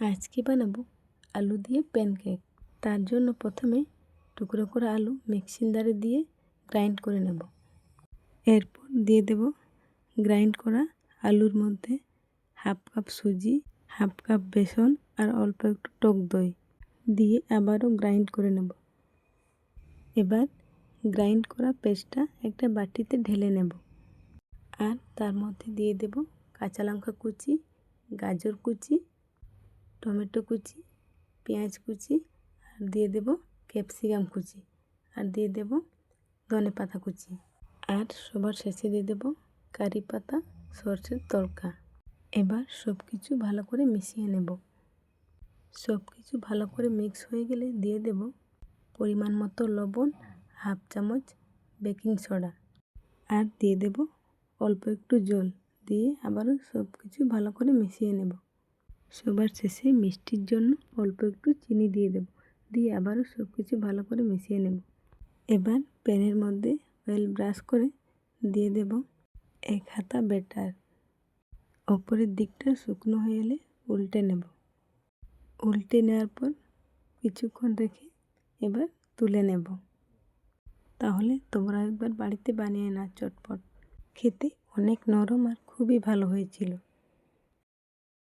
আজকে বানাবো আলু দিয়ে প্যানকেক। তার জন্য প্রথমে টুকরো করা আলু মিক্সিং জারে দিয়ে গ্রাইন্ড করে নেব। এরপর দিয়ে দেব গ্রাইন্ড করা আলুর মধ্যে হাফ কাপ সুজি, হাফ কাপ বেসন আর অল্প একটু টক দই দিয়ে আবারও গ্রাইন্ড করে নেব। এবার গ্রাইন্ড করা পেস্টটা একটা বাটিতে ঢেলে নেব আর তার মধ্যে দিয়ে দেব কাঁচা লঙ্কা কুচি, গাজর কুচি, টমেটো কুচি, পেঁয়াজ কুচি আর দিয়ে দেব ক্যাপসিকাম কুচি আর দিয়ে দেব ধনেপাতা কুচি আর সবার শেষে দিয়ে দেব কারি পাতা, সরষের তড়কা। এবার সব কিছু ভালো করে মিশিয়ে নেব। সব কিছু ভালো করে মিক্স হয়ে গেলে দিয়ে দেব পরিমাণ মতো লবণ, হাফ চামচ বেকিং সোডা আর দিয়ে দেব অল্প একটু জল দিয়ে আবারও সব কিছু ভালো করে মিশিয়ে নেব। সবার শেষে মিষ্টির জন্য অল্প একটু চিনি দিয়ে দেব, দিয়ে আবারও সব কিছু ভালো করে মিশিয়ে নেব। এবার প্যানের মধ্যে অয়েল ব্রাশ করে দিয়ে দেব 1 হাতা ব্যাটার। ওপরের দিকটা শুকনো হয়ে এলে উল্টে নেব। উল্টে নেওয়ার পর কিছুক্ষণ রেখে এবার তুলে নেব। তাহলে তোমরা একবার বাড়িতে বানিয়ে নাও চটপট। খেতে অনেক নরম আর খুবই ভালো হয়েছিল।